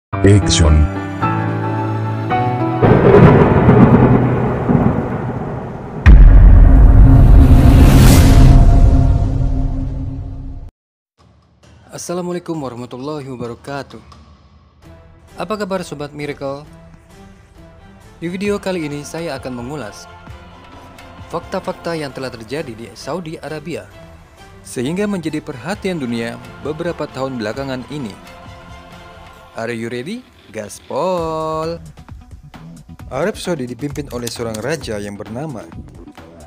Action. Assalamualaikum warahmatullahi wabarakatuh. Apa kabar Sobat Miracle? Di video kali ini saya akan mengulas fakta-fakta yang telah terjadi di Saudi Arabia sehingga menjadi perhatian dunia beberapa tahun belakangan ini. Are you ready? Gaspol! Arab Saudi dipimpin oleh seorang raja yang bernama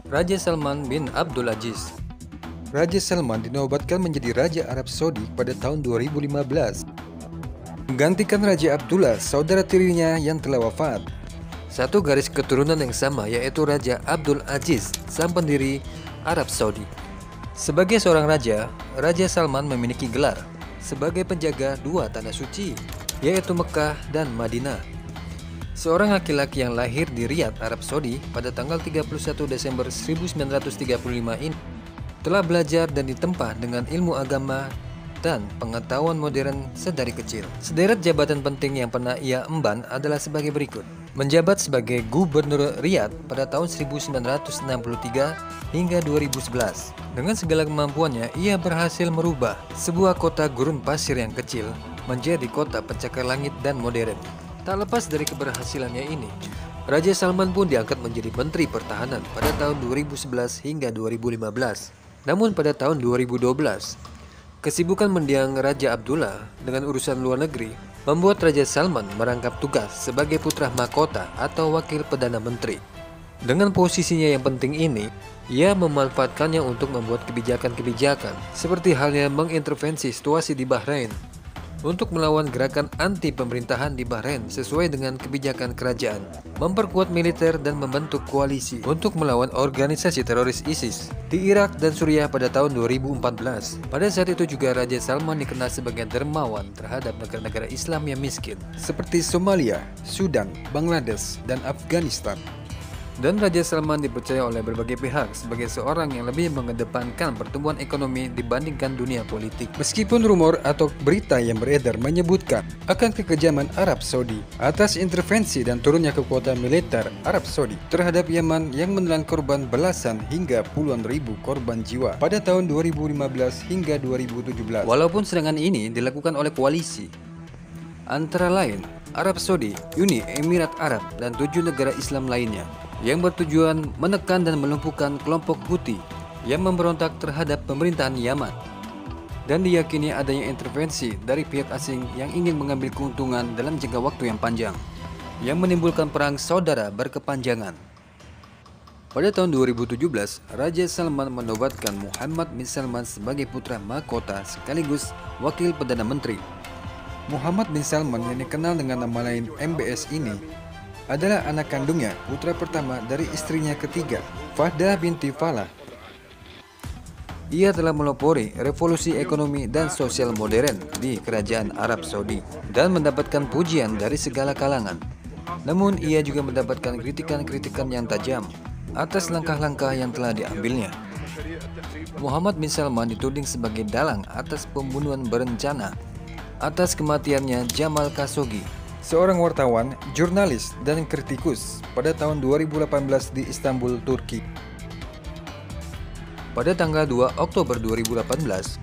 Raja Salman bin Abdul Aziz. Raja Salman dinobatkan menjadi Raja Arab Saudi pada tahun 2015, menggantikan Raja Abdullah, saudara tirinya yang telah wafat. Satu garis keturunan yang sama, yaitu Raja Abdul Aziz, sang pendiri Arab Saudi. Sebagai seorang raja, Raja Salman memiliki gelar sebagai penjaga dua tanah suci, yaitu Mekah dan Madinah. Seorang laki-laki yang lahir di Riyadh, Arab Saudi pada tanggal 31 Desember 1935 ini telah belajar dan ditempa dengan ilmu agama dan pengetahuan modern sedari kecil. Sederet jabatan penting yang pernah ia emban adalah sebagai berikut. Menjabat sebagai Gubernur Riyadh pada tahun 1963 hingga 2011. Dengan segala kemampuannya, ia berhasil merubah sebuah kota gurun pasir yang kecil menjadi kota pencakar langit dan modern. Tak lepas dari keberhasilannya ini, Raja Salman pun diangkat menjadi Menteri Pertahanan pada tahun 2011 hingga 2015. Namun pada tahun 2012, kesibukan mendiang Raja Abdullah dengan urusan luar negeri membuat Raja Salman merangkap tugas sebagai putra mahkota atau wakil Perdana Menteri. Dengan posisinya yang penting ini, ia memanfaatkannya untuk membuat kebijakan-kebijakan seperti halnya mengintervensi situasi di Bahrain untuk melawan gerakan anti pemerintahan di Bahrain sesuai dengan kebijakan kerajaan, memperkuat militer dan membentuk koalisi untuk melawan organisasi teroris ISIS di Irak dan Suriah pada tahun 2014. Pada saat itu juga Raja Salman dikenal sebagai dermawan terhadap negara-negara Islam yang miskin seperti Somalia, Sudan, Bangladesh, dan Afghanistan. Dan Raja Salman dipercaya oleh berbagai pihak sebagai seorang yang lebih mengedepankan pertumbuhan ekonomi dibandingkan dunia politik. Meskipun rumor atau berita yang beredar menyebutkan akan kekejaman Arab Saudi atas intervensi dan turunnya kekuatan militer Arab Saudi terhadap Yaman yang menelan korban belasan hingga puluhan ribu korban jiwa pada tahun 2015 hingga 2017. Walaupun serangan ini dilakukan oleh koalisi antara lain Arab Saudi, Uni Emirat Arab, dan 7 negara Islam lainnya yang bertujuan menekan dan melumpuhkan kelompok Houthi yang memberontak terhadap pemerintahan Yaman, dan diyakini adanya intervensi dari pihak asing yang ingin mengambil keuntungan dalam jangka waktu yang panjang yang menimbulkan perang saudara berkepanjangan. Pada tahun 2017, Raja Salman menobatkan Muhammad bin Salman sebagai putra mahkota sekaligus wakil Perdana Menteri. Muhammad bin Salman yang dikenal dengan nama lain MBS ini adalah anak kandungnya, putra pertama dari istrinya ketiga, Fahdah binti Falah. Ia telah melopori revolusi ekonomi dan sosial modern di kerajaan Arab Saudi dan mendapatkan pujian dari segala kalangan. Namun ia juga mendapatkan kritikan-kritikan yang tajam atas langkah-langkah yang telah diambilnya. Muhammad bin Salman dituding sebagai dalang atas pembunuhan berencana atas kematiannya Jamal Khashoggi, seorang wartawan, jurnalis, dan kritikus pada tahun 2018 di Istanbul, Turki. Pada tanggal 2 Oktober 2018,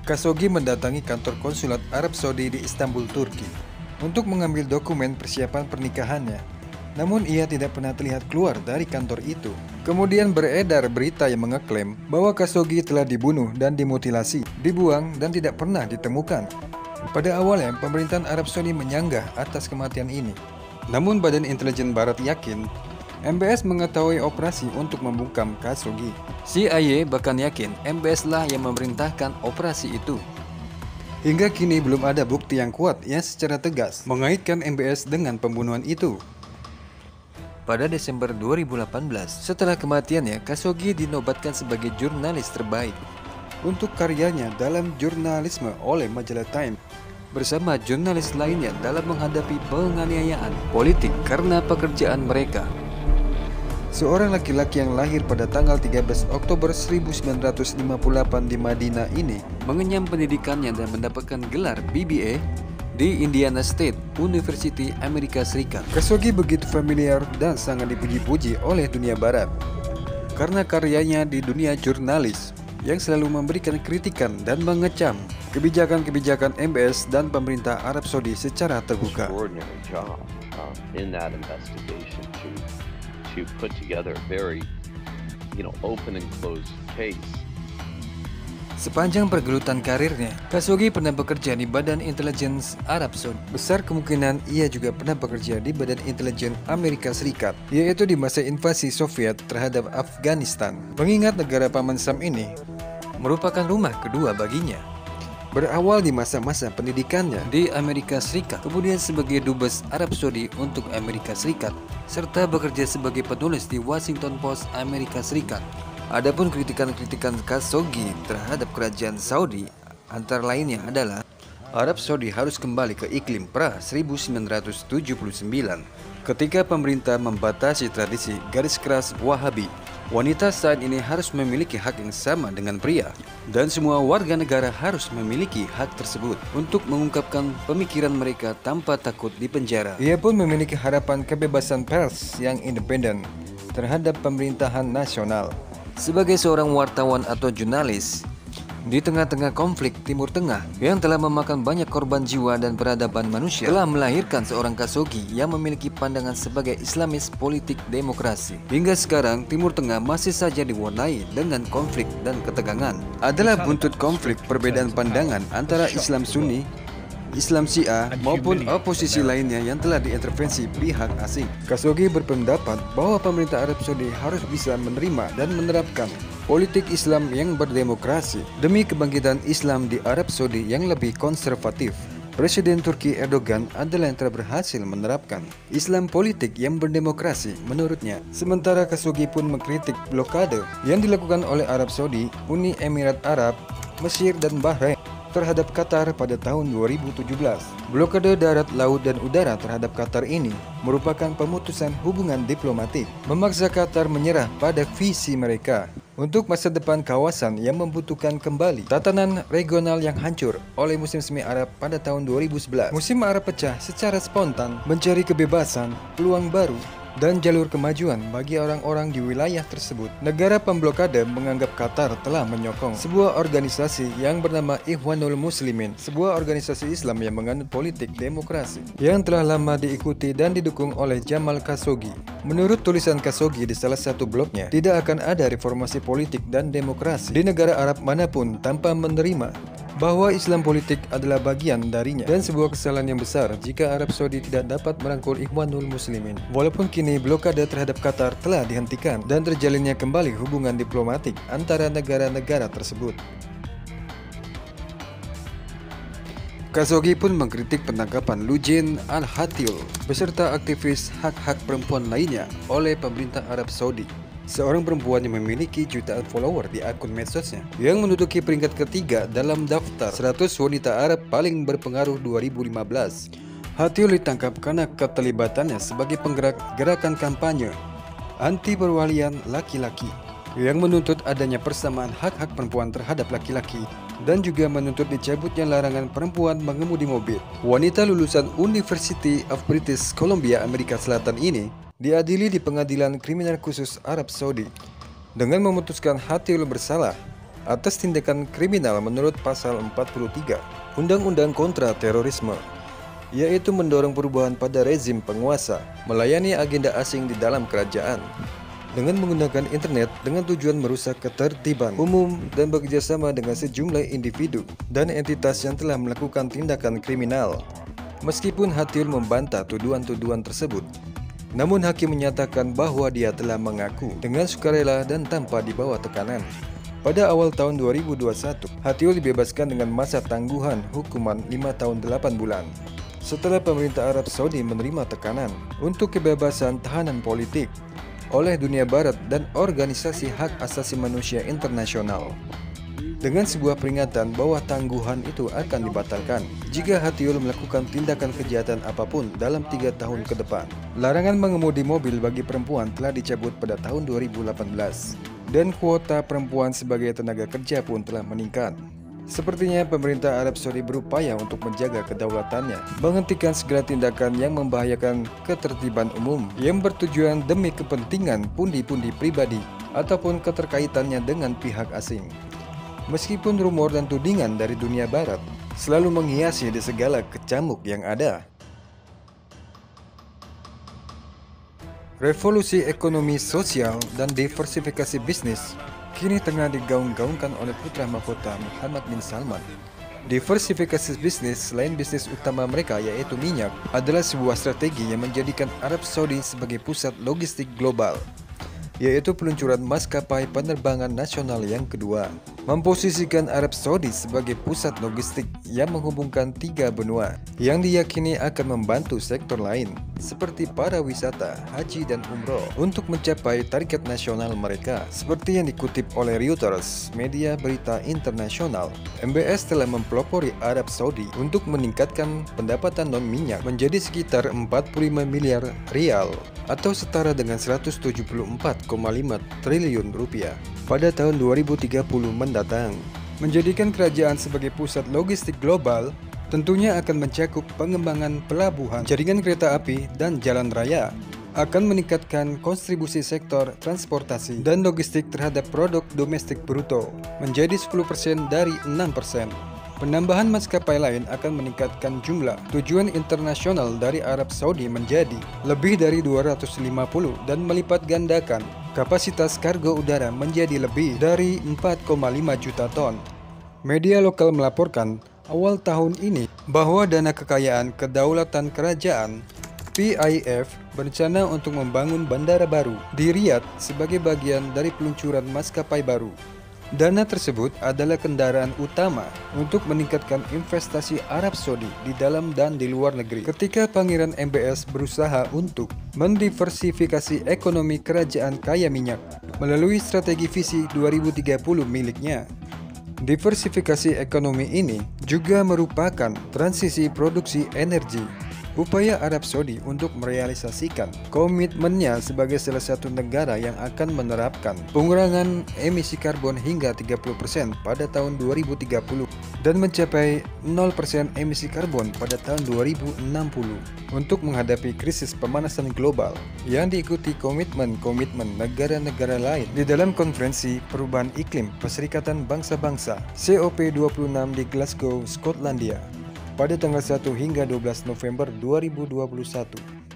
Khashoggi mendatangi kantor konsulat Arab Saudi di Istanbul, Turki untuk mengambil dokumen persiapan pernikahannya. Namun ia tidak pernah terlihat keluar dari kantor itu. Kemudian beredar berita yang mengeklaim bahwa Khashoggi telah dibunuh dan dimutilasi, dibuang dan tidak pernah ditemukan. Pada awalnya, pemerintahan Arab Saudi menyanggah atas kematian ini. Namun Badan Intelijen Barat yakin MBS mengetahui operasi untuk membungkam Khashoggi. CIA bahkan yakin MBS lah yang memerintahkan operasi itu. Hingga kini belum ada bukti yang kuat yang secara tegas mengaitkan MBS dengan pembunuhan itu. Pada Desember 2018, setelah kematiannya, Khashoggi dinobatkan sebagai jurnalis terbaik untuk karyanya dalam jurnalisme oleh majalah Time, bersama jurnalis lainnya dalam menghadapi penganiayaan politik karena pekerjaan mereka. Seorang laki-laki yang lahir pada tanggal 13 Oktober 1958 di Madinah ini mengenyam pendidikannya dan mendapatkan gelar BBA, di Indiana State University, Amerika Serikat. Khashoggi begitu familiar dan sangat dipuji-puji oleh dunia barat karena karyanya di dunia jurnalis yang selalu memberikan kritikan dan mengecam kebijakan-kebijakan MBS dan pemerintah Arab Saudi secara terbuka. Extraordinary job in that investigation to put together a very, open and closed case. Sepanjang pergelutan karirnya, Khashoggi pernah bekerja di Badan Intelijen Arab Saudi. Besar kemungkinan ia juga pernah bekerja di Badan Intelijen Amerika Serikat, yaitu di masa invasi Soviet terhadap Afghanistan. Mengingat negara Paman Sam ini merupakan rumah kedua baginya. Berawal di masa-masa pendidikannya di Amerika Serikat, kemudian sebagai dubes Arab Saudi untuk Amerika Serikat, serta bekerja sebagai penulis di Washington Post Amerika Serikat. Adapun kritikan-kritikan Khashoggi terhadap kerajaan Saudi antara lainnya adalah Arab Saudi harus kembali ke iklim pra 1979 ketika pemerintah membatasi tradisi garis keras Wahabi. Wanita saat ini harus memiliki hak yang sama dengan pria, dan semua warga negara harus memiliki hak tersebut untuk mengungkapkan pemikiran mereka tanpa takut dipenjara. Ia pun memiliki harapan kebebasan pers yang independen terhadap pemerintahan nasional. Sebagai seorang wartawan atau jurnalis di tengah-tengah konflik Timur Tengah yang telah memakan banyak korban jiwa dan peradaban manusia, telah melahirkan seorang Khashoggi yang memiliki pandangan sebagai Islamis politik demokrasi. Hingga sekarang Timur Tengah masih saja diwarnai dengan konflik dan ketegangan. Adalah buntut konflik perbedaan pandangan antara Islam Sunni, Islam Syiah maupun oposisi lainnya yang telah diintervensi pihak asing. Khashoggi berpendapat bahwa pemerintah Arab Saudi harus bisa menerima dan menerapkan politik Islam yang berdemokrasi demi kebangkitan Islam di Arab Saudi yang lebih konservatif. Presiden Turki Erdogan adalah yang telah berhasil menerapkan Islam politik yang berdemokrasi menurutnya. Sementara Khashoggi pun mengkritik blokade yang dilakukan oleh Arab Saudi, Uni Emirat Arab, Mesir dan Bahrain terhadap Qatar pada tahun 2017. Blokade darat, laut, dan udara terhadap Qatar ini merupakan pemutusan hubungan diplomatik, memaksa Qatar menyerah pada visi mereka untuk masa depan kawasan yang membutuhkan kembali tatanan regional yang hancur oleh musim semi Arab pada tahun 2011. Musim Arab pecah secara spontan, mencari kebebasan, peluang baru, dan jalur kemajuan bagi orang-orang di wilayah tersebut. Negara pemblokade menganggap Qatar telah menyokong sebuah organisasi yang bernama Ikhwanul Muslimin, sebuah organisasi Islam yang menganut politik demokrasi yang telah lama diikuti dan didukung oleh Jamal Khashoggi. Menurut tulisan Khashoggi di salah satu blognya, tidak akan ada reformasi politik dan demokrasi di negara Arab manapun tanpa menerima bahwa Islam politik adalah bagian darinya, dan sebuah kesalahan yang besar jika Arab Saudi tidak dapat merangkul Ikhwanul Muslimin. Walaupun kini blokade terhadap Qatar telah dihentikan dan terjalinnya kembali hubungan diplomatik antara negara-negara tersebut. Khashoggi pun mengkritik penangkapan Loujain Al-Hathloul beserta aktivis hak-hak perempuan lainnya oleh pemerintah Arab Saudi. Seorang perempuan yang memiliki jutaan follower di akun medsosnya yang menduduki peringkat ketiga dalam daftar 100 wanita Arab paling berpengaruh 2015. Hathloul ditangkap karena keterlibatannya sebagai penggerak gerakan kampanye anti perwalian laki-laki yang menuntut adanya persamaan hak-hak perempuan terhadap laki-laki dan juga menuntut dicabutnya larangan perempuan mengemudi mobil. Wanita lulusan University of British Columbia, Amerika Selatan ini diadili di Pengadilan Kriminal Khusus Arab Saudi dengan memutuskan Hathloul bersalah atas tindakan kriminal menurut pasal 43 Undang-Undang Kontra Terorisme, yaitu mendorong perubahan pada rezim penguasa, melayani agenda asing di dalam kerajaan dengan menggunakan internet dengan tujuan merusak ketertiban umum dan bekerjasama dengan sejumlah individu dan entitas yang telah melakukan tindakan kriminal. Meskipun Hathloul membantah tuduhan-tuduhan tersebut, namun hakim menyatakan bahwa dia telah mengaku dengan sukarela dan tanpa dibawa tekanan. Pada awal tahun 2021, Hathloul dibebaskan dengan masa tangguhan hukuman 5 tahun 8 bulan setelah pemerintah Arab Saudi menerima tekanan untuk kebebasan tahanan politik oleh dunia barat dan organisasi hak asasi manusia internasional, dengan sebuah peringatan bahwa tangguhan itu akan dibatalkan jika Hathloul melakukan tindakan kejahatan apapun dalam 3 tahun ke depan. Larangan mengemudi mobil bagi perempuan telah dicabut pada tahun 2018 dan kuota perempuan sebagai tenaga kerja pun telah meningkat. Sepertinya pemerintah Arab Saudi berupaya untuk menjaga kedaulatannya, menghentikan segala tindakan yang membahayakan ketertiban umum yang bertujuan demi kepentingan pundi-pundi pribadi ataupun keterkaitannya dengan pihak asing. Meskipun rumor dan tudingan dari dunia barat selalu menghiasi di segala kecamuk yang ada. Revolusi ekonomi sosial dan diversifikasi bisnis kini tengah digaung-gaungkan oleh putra mahkota Muhammad bin Salman. Diversifikasi bisnis selain bisnis utama mereka yaitu minyak adalah sebuah strategi yang menjadikan Arab Saudi sebagai pusat logistik global, yaitu peluncuran maskapai penerbangan nasional yang kedua, memposisikan Arab Saudi sebagai pusat logistik yang menghubungkan 3 benua yang diyakini akan membantu sektor lain seperti para wisata, haji dan umroh untuk mencapai target nasional mereka. Seperti yang dikutip oleh Reuters, media berita internasional, MBS telah mempelopori Arab Saudi untuk meningkatkan pendapatan non-minyak menjadi sekitar 45 miliar rial atau setara dengan 174,5 triliun rupiah pada tahun 2030 mendatang. Menjadikan kerajaan sebagai pusat logistik global tentunya akan mencakup pengembangan pelabuhan, jaringan kereta api, dan jalan raya. Akan meningkatkan kontribusi sektor transportasi dan logistik terhadap produk domestik bruto menjadi 10% dari 6%. Penambahan maskapai lain akan meningkatkan jumlah tujuan internasional dari Arab Saudi menjadi lebih dari 250 dan melipat gandakan kapasitas kargo udara menjadi lebih dari 4,5 juta ton. Media lokal melaporkan awal tahun ini bahwa dana kekayaan kedaulatan kerajaan PIF berencana untuk membangun bandara baru di Riyadh sebagai bagian dari peluncuran maskapai baru. Dana tersebut adalah kendaraan utama untuk meningkatkan investasi Arab Saudi di dalam dan di luar negeri. Ketika Pangeran MBS berusaha untuk mendiversifikasi ekonomi kerajaan kaya minyak melalui strategi visi 2030 miliknya. Diversifikasi ekonomi ini juga merupakan transisi produksi energi, upaya Arab Saudi untuk merealisasikan komitmennya sebagai salah satu negara yang akan menerapkan pengurangan emisi karbon hingga 30% pada tahun 2030 dan mencapai 0% emisi karbon pada tahun 2060 untuk menghadapi krisis pemanasan global yang diikuti komitmen-komitmen negara-negara lain di dalam Konferensi Perubahan Iklim Perserikatan Bangsa-Bangsa COP26 di Glasgow, Skotlandia pada tanggal 1 hingga 12 November 2021.